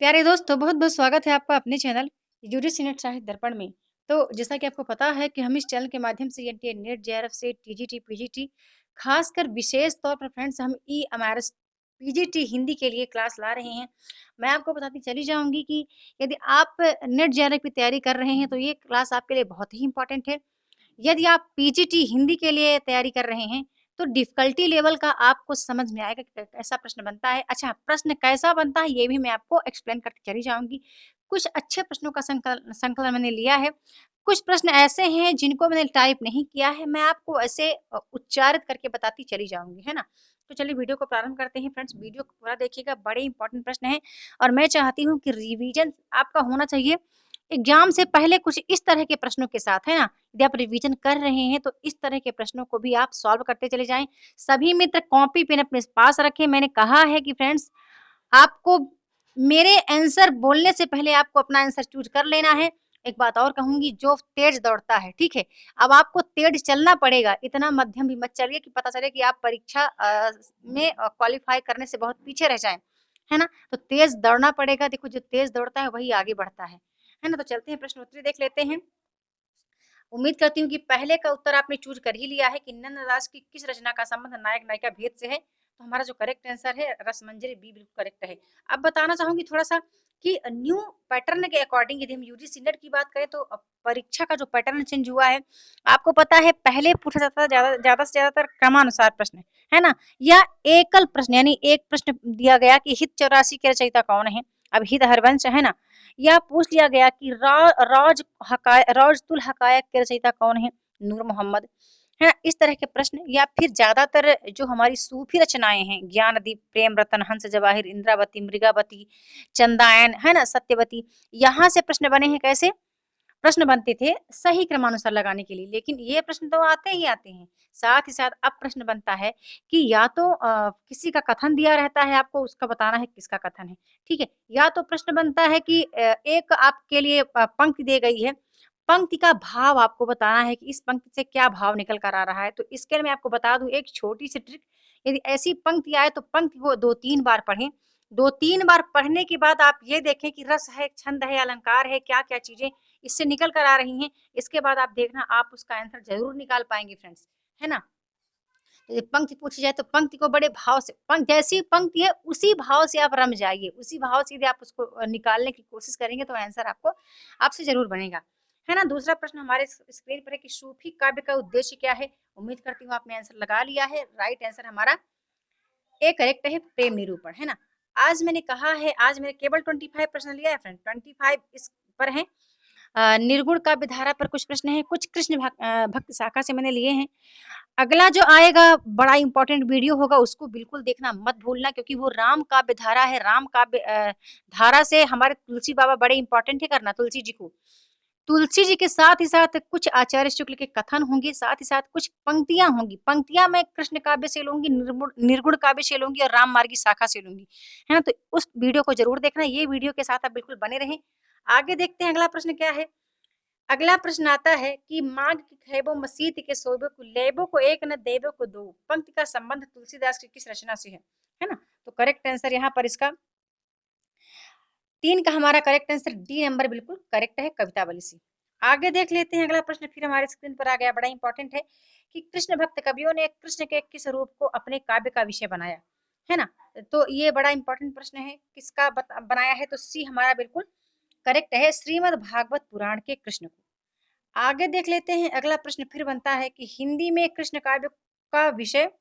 प्यारे दोस्तों, बहुत-बहुत स्वागत है आपका अपने चैनल यूजीसी नेट साहित्य दर्पण में। तो जैसा कि आपको पता है कि हम इस चैनल के माध्यम से एनटीए नेट, जेआरएफ से टीजीटी, पीजीटी खासकर विशेष तौर पर फ्रेंड्स हम ई-एमआरएस पीजीटी हिंदी के लिए क्लास ला रहे हैं। मैं आपको बताती चली जाऊँगी कि यदि आप नेट जेआरएफ की तैयारी कर रहे हैं, तो ये क्लास आपके लिए बहुत ही इम्पोर्टेंट है। यदि आप पीजीटी हिंदी के लिए तैयारी कर रहे हैं, तो डिफ़िकल्टी लेवल का आपको समझ में आएगा कि कैसा प्रश्न बनता है। अच्छा, प्रश्न कैसा बनता है, ये भी मैं आपको एक्सप्लेन करके चली जाऊँगी। कुछ अच्छे प्रश्नों का संकलन मैंने लिया है। कुछ प्रश्न ऐसे हैं, जिनको मैंने टाइप नहीं किया है, मैं आपको ऐसे उच्चारित करके बताती चली जाऊँगी, है ना? तो चलिए वीडियो को प्रारंभ करते हैं फ्रेंड्स, वीडियो को पूरा देखिएगा, बड़े इंपॉर्टेंट प्रश्न हैं और मैं चाहती हूँ कि रिवीजन आपका होना चाहिए। एग्ज़ाम से पहले कुछ इस तरह के प्रश्नों के साथ, है ना? यदि आप रिवीजन कर रहे हैं, तो इस तरह के प्रश्नों को भी आप सॉल्व करते चले जाएँ। सभी मित्र कॉपी पेन अपने पास रखें। मैंने कहा है कि फ्रेंड्स आपको मेरे आंसर बोलने से पहले आपको अपना आंसर चूज़ कर लेना है। एक बात और कहूँगी, जो तेज़ दौड़ता है, ठीक है? अब आपको तेज़ चलना पड़ेगा, इतना मध्यम भी मत चलिए कि पता चले कि आप परीक्षा में क्वालीफाई करने से बहुत पीछे रह जाएँ, है ना? तो तेज़ दौड़ना पड़ेगा, देखो जो तेज़ दौड़ता है वही आगे बढ़ता है ना? तो चलते हैं प्रश्न उत्तरी देख लेते हैं। उम्मीद करती हूँ कि पहले का उत्तर आपने चूज़ कर ही लिया है कि नंददास की किस रचना का संबंध नायक-नायिका भेद से है? तो हमारा जो करेक्ट आंसर है रसमंजरी बी बिल्कुल करेक्ट है। अब बताना चाहूँगी थोड़ा-सा कि न्यू पैटर्न के अकॉर्डिंग यदि हम यूजीसी नेट की बात करें तो परीक्षा का जो पैटर्न चेंज हुआ है, आपको पता है पहले पूछा जाता था ज़्यादा से ज़्यादातर क्रमानुसार प्रश्न, है ना? या एकल प्रश्न यानी एक प्रश्न दिया गया कि हित 84 के रचयिता कौन है? अब हित हरवंश है ना? या पूछ लिया गया कि रौजतुल हकायक के रचयिता कौन है? नूर मोहम्मद, है ना? इस तरह के प्रश्न या फिर ज़्यादातर जो हमारी सूफी रचनाएँ हैं, ज्ञानदीप, प्रेम रतन, हंस जवाहिर, इंद्रावती, मृगावती, चंदायन, है ना? सत्यवती, यहाँ से प्रश्न बने हैं कैसे? प्रश्न बनते थे सही क्रमानुसार लगाने के लिए, लेकिन ये प्रश्न तो आते ही आते हैं। साथ ही साथ अब प्रश्न बनता है कि या तो किसी का कथन दिया रहता है, आपको उसका बताना है किसका कथन है, ठीक है? या तो प्रश्न बनता है कि एक आपके लिए पंक्ति दी गई है, पंक्ति का भाव आपको बताना है कि इस पंक्ति से क्या भाव निकल कर आ रहा है। तो इसके लिए मैं आपको बता दूँ एक छोटी-सी ट्रिक, यदि ऐसी पंक्ति आए तो पंक्ति को 2-3 बार पढ़ें। 2-3 बार पढ़ने के बाद आप ये देखें कि रस है, छंद है, अलंकार है, क्या-क्या चीज़ें इससे निकल कर आ रही हैं। इसके बाद आप देखना आप उसका आंसर ज़रूर निकाल पाएँगे फ्रेंड्स, है ना? तो ये पंक्ति पूछी जाए तो पंक्ति को बड़े भाव से जैसी पंक्ति है उसी भाव से आप रम जाइए, उसी भाव से यदि आप उसको निकालने की कोशिश करेंगे तो आंसर आपको आपसे ज़रूर बनेगा, है ना? दूसरा प्रश्न हमारे स्क्रीन पर है कि सूफी काव्य का उद्देश्य क्या है? उम्मीद करती हूँ आपने आंसर लगा लिया है। राइट आंसर हमारा ए करेक्ट है प्रेम निरूपण, है ना? आज मैंने केवल 25 प्रश्न लिया है फ्रेंड, 25 इस पर हैं। निर्गुण काव्य धारा पर कुछ प्रश्न हैं, कुछ कृष्ण भक्त शाखा से मैंने लिए हैं। अगला जो आएगा बड़ा इम्पोर्टेंट वीडियो होगा, उसको बिल्कुल देखना मत भूलना क्योंकि वो राम काव्य धारा है। राम काव्य धारा से हमारे तुलसी बाबा बड़े इम्पोर्टेंट है करना तुलसी जी को। तुलसी जी के साथ ही साथ कुछ आचार्य शुक्ल के कथन होंगे, साथ ही साथ कुछ पंक्तियाँ होंगी। पंक्तियाँ मैं कृष्ण काव्य से लूँगी, निर्गुण काव्य से लूँगी और राममार्गी शाखा से लूँगी, है ना? तो उस वीडियो को ज़रूर देखना, ये वीडियो के साथ आप बिल्कुल बने रहें। आगे देखते हैं अगला प्रश्न क्या है? अगला प्रश्न आता है कि माघ की खैबो मसीत के सोबो को लेबो को एक न देबो को दो पंक्ति का संबंध तुलसीदास की किस रचना से है ना? तो करेक्ट आंसर यहाँ पर इसका 3 का हमारा करेक्ट आंसर डी नंबर बिल्कुल करेक्ट है कवितावली से। आगे देख लेते हैं अगला प्रश्न फिर हमारे स्क्रीन पर आ गया, बड़ा इंपॉर्टेंट है कि कृष्ण भक्त कवियों ने कृष्ण के किस रूप को अपने काव्य का विषय बनाया, है ना? तो ये बड़ा इंपॉर्टेंट प्रश्न है, किसका बनाया है? तो सी हमारा बिल्कुल करेक्ट है, श्रीमद् भागवत पुराण के कृष्ण को। आगे देख लेते हैं अगला प्रश्न फिर बनता है कि हिंदी में कृष्ण काव्य का विषय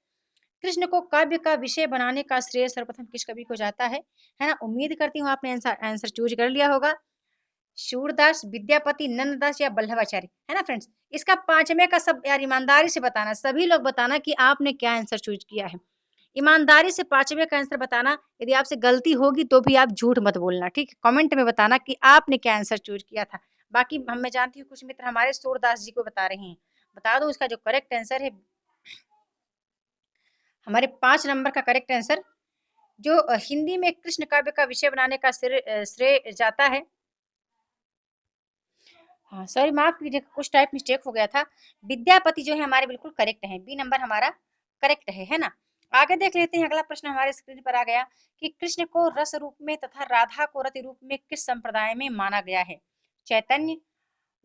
कृष्ण को काव्य का विषय बनाने का श्रेय सर्वप्रथम किस कवि को जाता है ना? उम्मीद करती हूँ आपने आंसर आंसर चूज कर लिया होगा। सूरदास, विद्यापति, नंददास या वल्लभाचार्य, है ना फ्रेंड्स? इसका पांचवे का सब यार ईमानदारी से बताना, सभी लोग बताना कि आपने क्या आंसर चूज किया है। ईमानदारी से पांचवे का आंसर बताना, यदि आपसे गलती होगी तो भी आप झूठ मत बोलना, ठीक है? कमेंट में बताना कि आपने क्या आंसर चूज किया था। बाकी हम मैं जानती हूँ कुछ मित्र हमारे सूरदास जी को बता रहे हैं। बता दूं इसका जो करेक्ट आंसर है हमारे 5 नंबर का करेक्ट आंसर जो हिंदी में कृष्ण काव्य का विषय बनाने का श्रेय जाता है। हाँ, सॉरी माफ कीजिएगा कुछ टाइप मिस्टेक हो गया था। विद्यापति जो है हमारे बिल्कुल करेक्ट है, बी नंबर हमारा करेक्ट है ना? आगे देख लेते हैं, अगला प्रश्न हमारे स्क्रीन पर आ गया कि कृष्ण को रस रूप में तथा राधा को रति रूप में किस संप्रदाय में माना गया है? चैतन्य,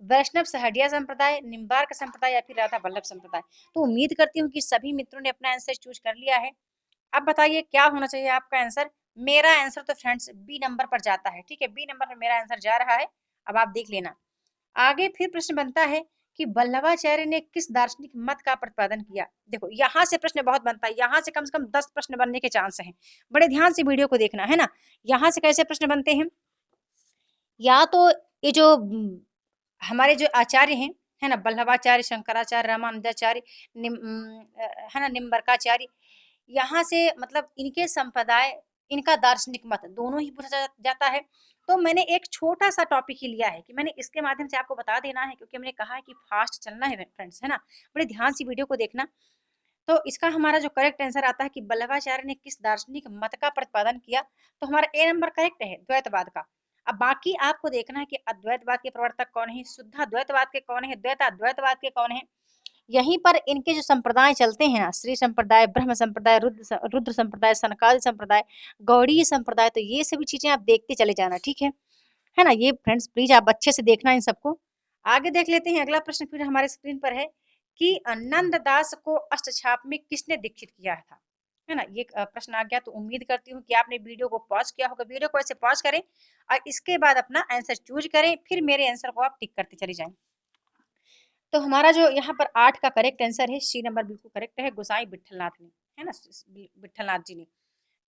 वैष्णव सहटिया संप्रदाय, निम्बार्क संप्रदाय या फिर राधा वल्लभ संप्रदाय। तो उम्मीद करती हूँ कि सभी मित्रों ने अपना आंसर चूज कर लिया है। अब बताइए क्या होना चाहिए आपका आंसर? मेरा आंसर तो फ्रेंड्स बी नंबर पर जाता है, ठीक है, बी नंबर पर मेरा आंसर जा रहा है। अब आप देख लेना। आगे फिर प्रश्न बनता है कि वल्लभाचार्य ने किस दार्शनिक मत का प्रतिपादन किया? देखो यहाँ से प्रश्न बहुत बनता है, यहाँ से कम 10 प्रश्न बनने के चांस हैं। बड़े ध्यान से वीडियो को देखना है ना। यहाँ से कैसे प्रश्न बनते हैं? या तो ये जो हमारे जो आचार्य हैं, है ना, वल्लभाचार्य, शंकराचार्य, रामानुजाचार्य, है ना, निम्बरकाचार्य, यहाँ से मतलब इनके संप्रदाय, इनका दार्शनिक मत दोनों ही पूछा जाता है। तो मैंने एक छोटा सा टॉपिक ही लिया है कि मैंने इसके माध्यम से आपको बता देना है, क्योंकि मैंने कहा है कि फास्ट चलना है फ्रेंड्स, है ना। बड़े ध्यान से वीडियो को देखना। तो इसका हमारा जो करेक्ट आंसर आता है कि वल्लभाचार्य ने किस दार्शनिक मत का प्रतिपादन किया, तो हमारा ए नंबर करेक्ट है, द्वैतवाद का। अब बाकी आपको देखना है कि अद्वैतवाद के प्रवर्तक कौन है, शुद्ध अद्वैतवाद के कौन है, द्वैतवाद के कौन है। यहीं पर इनके जो संप्रदाय चलते हैं ना, श्री संप्रदाय, ब्रह्म संप्रदाय, रुद्र संप्रदाय, सनकादि संप्रदाय, गौड़ीय संप्रदाय, तो ये सभी चीजें आप देखते चले जाना, ठीक है ना। ये फ्रेंड्स प्लीज आप अच्छे से देखना इन सबको। आगे देख लेते हैं, अगला प्रश्न फिर हमारे स्क्रीन पर है कि नंददास को अष्टछाप में किसने दीक्षित किया था? है ना, ये प्रश्न आ गया। तो उम्मीद करती हूँ कि आपने वीडियो को पॉज किया होगा। वीडियो को ऐसे पॉज करें और इसके बाद अपना आंसर चूज करें, फिर मेरे आंसर को आप टिक करते चले जाएं। तो हमारा जो यहाँ पर 8 का करेक्ट आंसर है, सी नंबर बिल्कुल करेक्ट है, गोसाई विठलनाथ ने, है ना, विठलनाथ जी ने।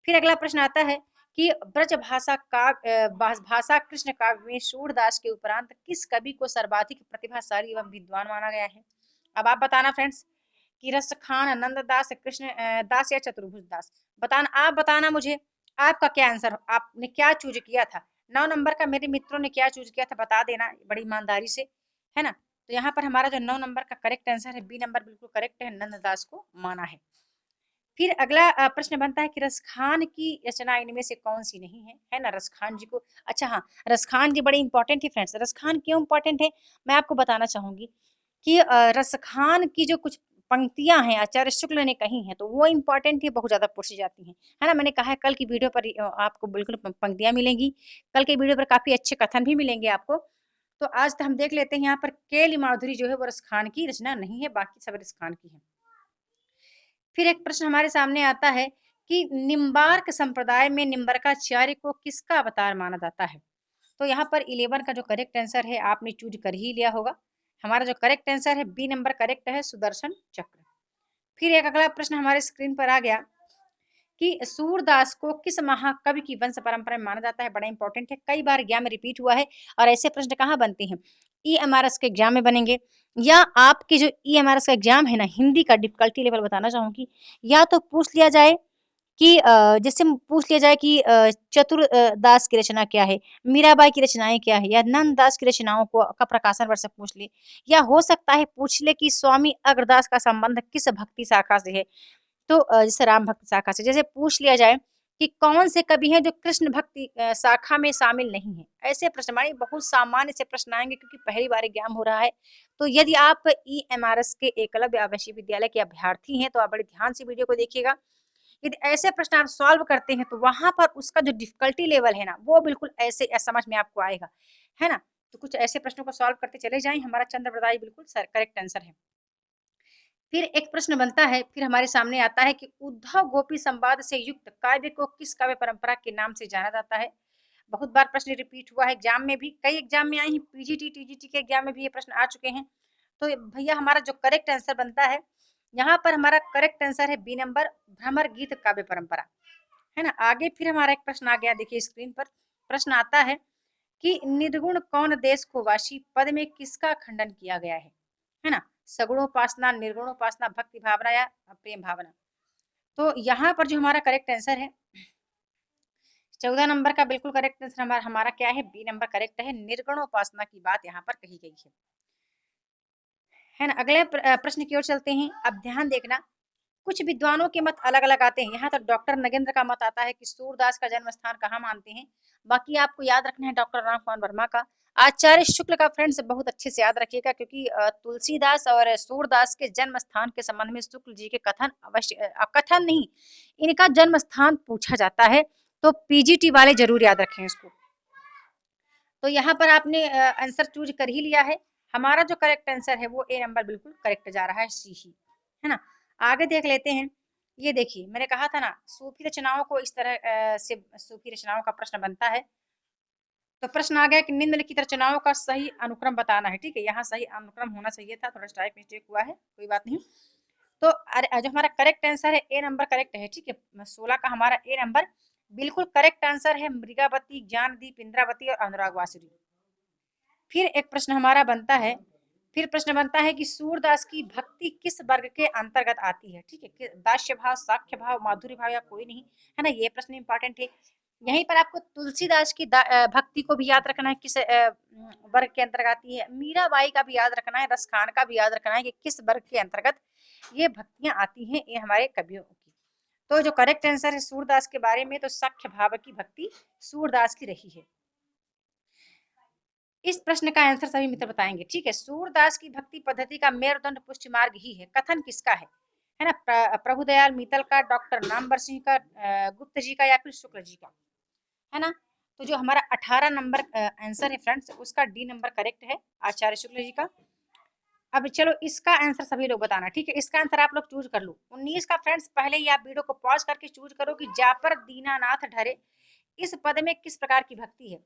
फिर अगला प्रश्न आता है कि ब्रज भाषा का भाषा कृष्ण काव्य में सूरदास के उपरांत किस कवि को सर्वाधिक प्रतिभाशाली एवं विद्वान माना गया है? अब आप बताना फ्रेंड्स कि रस खान, नंददास, कृष्ण दास या चतुर्भुज दास। बताना, आप बताना मुझे आपका क्या आंसर, आपने क्या चूज किया था। 9 नंबर का मेरे मित्रों ने क्या चूज किया था बता देना बड़ी ईमानदारी से, है ना। तो यहाँ पर हमारा जो 9 नंबर का करेक्ट आंसर है, बी नंबर बिल्कुल करेक्ट है, नंददास को माना है। फिर अगला प्रश्न बनता है कि रसखान की रचना इनमें से कौन सी नहीं है? है ना, रसखान जी को, अच्छा हाँ, रसखान जी बड़े इंपॉर्टेंट है फ्रेंड्स। रसखान क्यों इंपॉर्टेंट है मैं आपको बताना चाहूंगी कि रसखान की जो कुछ पंक्तियां हैं आचार्य शुक्ल ने कही हैं, तो वो इंपॉर्टेंट ही बहुत ज्यादा पूछी जाती हैं, है ना। मैंने कहा है कल की वीडियो पर आपको बिल्कुल पंक्तियां मिलेंगी, कल के वीडियो पर काफी अच्छे कथन भी मिलेंगे आपको। तो आज तो हम देख लेते हैं, यहाँ पर केली माधुरी जो है वो रसखान की रचना नहीं है, बाकी सब रसखान की है। फिर एक प्रश्न हमारे सामने आता है कि निम्बार्क संप्रदाय में निम्बरकाचार्य को किसका अवतार माना जाता है? तो यहाँ पर 11 का जो करेक्ट आंसर है आपने चूज कर ही लिया होगा। हमारा जो करेक्ट आंसर है बी नंबर करेक्ट है, सुदर्शन चक्र। फिर एक अगला प्रश्न हमारे स्क्रीन पर आ गया कि सूरदास को किस महाकवि की वंश परंपरा में माना जाता है? बड़ा इंपॉर्टेंट है, कई बार एग्जाम में रिपीट हुआ है। और ऐसे प्रश्न कहाँ बनते हैं? ईएमआरएस के एग्जाम में बनेंगे, या आपके जो ईएमआरएस का एग्जाम है ना, हिंदी का डिफिकल्टी लेवल बताना चाहूंगी, या तो पूछ लिया जाए कि जैसे पूछ लिया जाए कि चतुर दास की रचना क्या है, मीराबाई की रचनाएं क्या है, या नंद दास की रचनाओं को का प्रकाशन वर्ष पूछ ले, या हो सकता है पूछ ले कि स्वामी अग्रदास का संबंध किस भक्ति शाखा से है। तो जैसे राम भक्त शाखा से, जैसे पूछ लिया जाए कि कौन से कवि हैं जो कृष्ण भक्ति शाखा में शामिल नहीं है। ऐसे प्रश्न हमारे बहुत सामान्य से प्रश्न आएंगे, क्योंकि पहली बार एग्जाम हो रहा है। तो यदि आप ईएमआरएस के एकलव्य आवासीय विद्यालय के अभ्यर्थी हैं तो आप बड़े ध्यान से वीडियो को देखिएगा। यदि ऐसे प्रश्न आप सॉल्व करते हैं तो वहां पर उसका जो डिफिकल्टी लेवल है ना, वो बिल्कुल ऐसे समझ में आपको आएगा, है ना। तो कुछ ऐसे प्रश्नों को सॉल्व करते चले जाएं। हमारा चंद्रप्रदाय बिल्कुल करेक्ट आंसर है। फिर एक प्रश्न बनता है, फिर हमारे सामने आता है कि उद्धव गोपी संवाद से युक्त काव्य को किस काव्य परंपरा के नाम से जाना जाता है? बहुत बार प्रश्न रिपीट हुआ है एग्जाम में भी, कई एग्जाम में आए हैं, पीजीटी टीजीटी के एग्जाम में भी ये प्रश्न आ चुके हैं। तो भैया हमारा जो करेक्ट आंसर बनता है, यहाँ पर हमारा करेक्ट आंसर है बी नंबर, भ्रमर गीत काव्य परंपरा, है ना। आगे फिर हमारा एक प्रश्न आ गया, देखिए स्क्रीन पर प्रश्न आता है कि निर्गुण कौन देश को वासी पद में किसका खंडन किया गया है ना। सगुणोपासना, निर्गुणोपासना, भक्ति भावना या प्रेम भावना। तो यहाँ पर जो हमारा करेक्ट आंसर है 14 नंबर का बिल्कुल करेक्ट आंसर हमारा क्या है, बी नंबर करेक्ट है, निर्गुणोपासना की बात यहाँ पर कही गई है ना। अगले प्रश्न की ओर चलते हैं। अब ध्यान देखना, कुछ विद्वानों के मत अलग-अलग आते हैं। यहाँ तो डॉक्टर नगेंद्र का मत आता है कि सूरदास का जन्म स्थान कहाँ मानते हैं। बाकी आपको याद रखना है डॉक्टर रामकुमार वर्मा का। आचार्य शुक्ल का फ्रेंड्स बहुत अच्छे से याद रखिएगा, क्योंकि तुलसीदास और सूरदास के जन्म स्थान के संबंध में शुक्ल जी के कथन अवश्य कथन नहीं, इनका जन्म स्थान पूछा जाता है, तो पीजीटी वाले जरूर याद रखें इसको। तो यहाँ पर आपने आंसर चूज कर ही लिया है। हमारा जो करेक्ट आंसर है वो ए नंबर बिल्कुल करेक्ट जा रहा है, सी ही, है ना। आगे देख लेते हैं। ये देखिए मैंने कहा था ना सूफी रचनाओं को इस तरह से सूफी रचनाओं का प्रश्न बनता है। तो प्रश्न आ गया कि निम्नलिखित रचनाओं का सही अनुक्रम बताना है। ठीक है, यहाँ सही अनुक्रम होना चाहिए था, थोड़ा टाइप मिस्टेक हुआ है, कोई बात नहीं। तो जो हमारा करेक्ट आंसर है ए नंबर करेक्ट है। ठीक है, 16 का हमारा ए नंबर बिल्कुल करेक्ट आंसर है। मृगावती, ज्ञानदीप, इंद्रावती और अनुराग वासुरी। फिर एक प्रश्न हमारा बनता है, फिर प्रश्न बनता है कि सूरदास की भक्ति किस वर्ग के अंतर्गत आती है। ठीक है, दास्य भाव, साख्य भाव, माधुर्य भाव या कोई नहीं, है ना। ये प्रश्न इंपॉर्टेंट है। यहीं पर आपको तुलसीदास की भक्ति को भी याद रखना है, किस वर्ग के अंतर्गत आती है। मीराबाई का भी याद रखना है, रसखान का भी याद रखना है कि किस वर्ग के अंतर्गत ये भक्तियां आती हैं, ये हमारे कवियों की। तो जो करेक्ट आंसर है सूरदास के बारे में, तो सख्य भाव की भक्ति सूरदास की रही है। इस प्रश्न का आंसर सभी मित्र बताएंगे। ठीक है, सूरदास की भक्ति पद्धति का मेरुदंड पुष्टि मार्ग ही है, कथन किसका है ना। प्रभुदयाल मीतल का, डॉक्टर नामवर सिंह का, गुप्त जी का या फिर शुक्ल जी का, है ना। तो जो हमारा 18 नंबर आंसर है फ्रेंड्स, उसका डी नंबर करेक्ट है, आचार्य शुक्ल जी का। अब चलो इसका आंसर सभी लोग बताना। ठीक है, इसका आंसर आप लोग चूज कर लो। 19 का फ्रेंड्स पहले ही आप वीडियो को पॉज करके चूज करो कि जापर दीनानाथ ढरे इस पद में किस प्रकार की भक्ति है।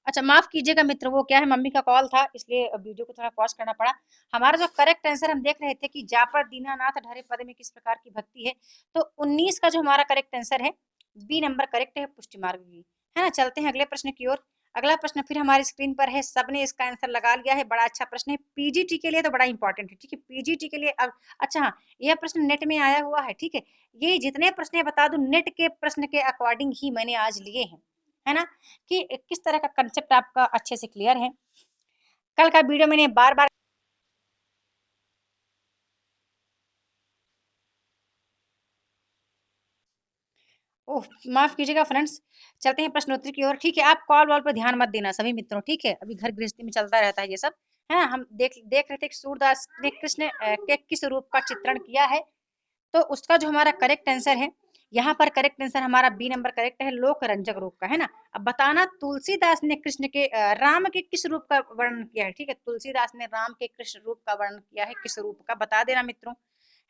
अच्छा माफ कीजिएगा मित्र, वो क्या है, मम्मी का कॉल था इसलिए वीडियो को थोड़ा पॉज करना पड़ा। हमारा जो करेक्ट आंसर हम देख रहे थे कि जापर दीनानाथ ढरे पद में किस प्रकार की भक्ति है, तो 19 का जो हमारा करेक्ट आंसर है बी नंबर करेक्ट है, पुष्टि मार्ग की, है ना। चलते हैं अगले प्रश्न की ओर। अगला प्रश्न फिर हमारी स्क्रीन पर है, सबने इसका आंसर लगा लिया है, बड़ा अच्छा प्रश्न है, पीजीटी के लिए तो बड़ा इंपॉर्टेंट है। ठीक है, पीजीटी के लिए अब अच्छा हाँ, यह प्रश्न नेट में आया हुआ है। ठीक है, ये जितने प्रश्न बता दूं नेट के प्रश्न के अकॉर्डिंग ही मैंने आज लिए हैं, है ना, कि किस तरह का कंसेप्ट आपका अच्छे से क्लियर है। कल का वीडियो मैंने बार बार ओह माफ कीजिएगा फ्रेंड्स, चलते हैं प्रश्नोत्तरी की ओर। ठीक है, आप कॉल वॉल पर ध्यान मत देना सभी मित्रों। ठीक है, अभी घर गृहस्थी में चलता रहता है ये सब, है ना। हम देख रहे थे कि सूरदास ने कृष्ण के किस रूप का चित्रण किया है, तो उसका जो हमारा करेक्ट आंसर है, यहाँ पर करेक्ट आंसर हमारा बी नंबर करेक्ट है, लोक रंजक रूप का, है ना। अब बताना तुलसीदास ने कृष्ण के राम के किस रूप का वर्णन किया है। ठीक है, तुलसीदास ने राम के कृष्ण रूप का वर्णन किया है, किस रूप का बता देना मित्रों,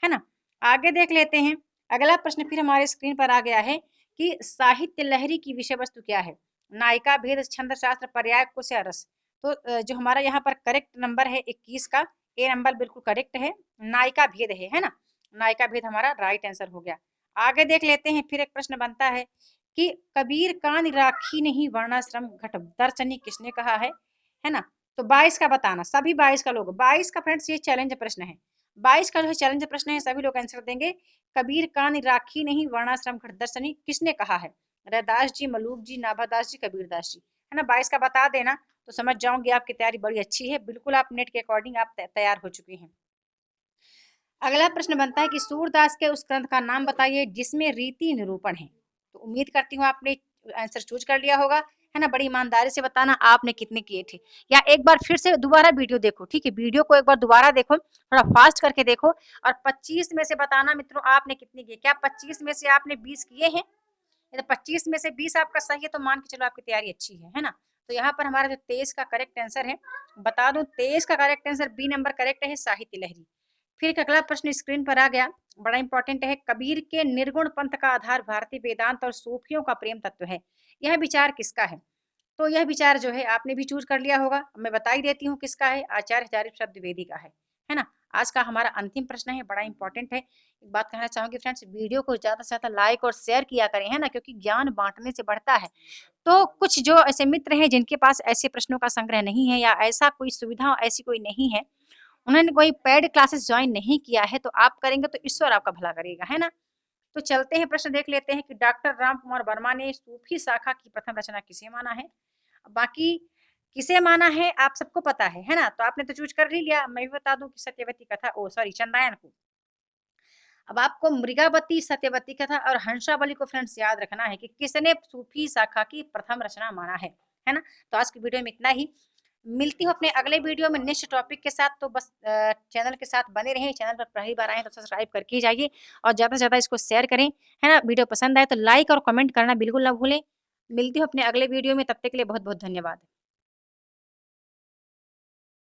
है ना। आगे देख लेते हैं। अगला प्रश्न फिर हमारे स्क्रीन पर आ गया है कि साहित्य लहरी की विषय वस्तु क्या है। नायिका भेद, छंद शास्त्र, पर्याय, कुश या रस। तो जो हमारा यहाँ पर करेक्ट नंबर है 21 का, ए नंबर बिल्कुल करेक्ट है, नायिका भेद है ना। नायिका भेद हमारा राइट आंसर हो गया। आगे देख लेते हैं। फिर एक प्रश्न बनता है कि कबीर कान राखी नहीं वर्णाश्रम घट दर्शनी किसने कहा है ना। तो 22 का बताना, सभी 22 का लोग, 22 का फ्रेंड्स ये चैलेंज प्रश्न है। 22 का जो है चैलेंज प्रश्न है, सभी लोग आंसर देंगे। कबीर कान राखी नहीं वर्णाश्रम घट दर्शनी किसने कहा है। रैदास जी, मलूक जी, नाभादास जी, कबीरदास जी, है ना। 22 का बता देना तो समझ जाऊंगी आपकी तैयारी बड़ी अच्छी है, बिल्कुल आप नेट के अकॉर्डिंग आप तैयार हो चुके हैं। अगला प्रश्न बनता है कि सूरदास के उस ग्रंथ का नाम बताइए जिसमें रीति निरूपण है। तो उम्मीद करती हूँ आपने आंसर चूज कर लिया होगा, है ना। बड़ी ईमानदारी से बताना आपने कितने किए थे, या एक बार फिर से दोबारा वीडियो देखो। ठीक है, वीडियो को एक बार दोबारा देखो, थोड़ा फास्ट करके देखो, और 25 में से बताना मित्रों आपने कितने किए। क्या 25 में से आपने 20 किए हैं? यदि 25 में से 20 आपका सही है तो मान के चलो आपकी तैयारी अच्छी है ना। तो यहाँ पर हमारा जो 23 का करेक्ट आंसर है, बता दूं 23 का correct answer B number correct है, साहित्य लहरी। फिर एक अगला प्रश्न स्क्रीन पर आ गया, बड़ा इंपॉर्टेंट है, कबीर के निर्गुण पंथ का आधार भारतीय वेदांत और सूफियों का प्रेम तत्व है, यह विचार किसका है। तो यह विचार जो है आपने भी चूज कर लिया होगा, मैं बता ही देती हूँ किसका है, आचार्य हजारी प्रसाद द्विवेदी का है ना। आज का हमारा अंतिम प्रश्न है, बड़ा इंपॉर्टेंट है। एक बात कहना चाहूंगी फ्रेंड्स, वीडियो को ज्यादा से ज्यादा लाइक और शेयर किया करें, है ना, क्योंकि ज्ञान बांटने से बढ़ता है। तो कुछ जो ऐसे मित्र हैं जिनके पास ऐसे प्रश्नों का संग्रह नहीं है, या ऐसा कोई सुविधा ऐसी कोई नहीं है, उन्होंने कोई पेड क्लासेस ज्वाइन नहीं किया है, तो आप करेंगे तो ईश्वर आपका भला करेगा, है ना। तो चलते हैं, प्रश्न देख लेते हैं कि डॉक्टर राम कुमार वर्मा ने सूफी शाखा की प्रथम रचना किसे माना है? बाकी किसे माना है आप सबको पता है ना? तो आपने तो चूज़ कर ही लिया। मैं भी बता दूँ कि सत्यवती कथा, ओह सॉरी, चंदायन को। अब आपको मृगावती, सत्यवती कथा और हंसावली को फ्रेंड्स याद रखना है कि किसने सूफी शाखा की प्रथम रचना माना है ना? तो आज की वीडियो में इतना ही। मिलती हूँ अपने अगले वीडियो में नेक्स्ट टॉपिक के साथ, तो बस चैनल के साथ बने रहें। चैनल पर पहली बार आए हैं तो सब्सक्राइब करके ही जाइए और ज़्यादा से ज़्यादा इसको शेयर करें, है ना? वीडियो पसंद आए तो लाइक और कमेंट करना बिल्कुल ना भूलें। मिलती हूँ अपने अगले वीडियो में, तब तक के लिए बहुत-बहुत धन्यवाद।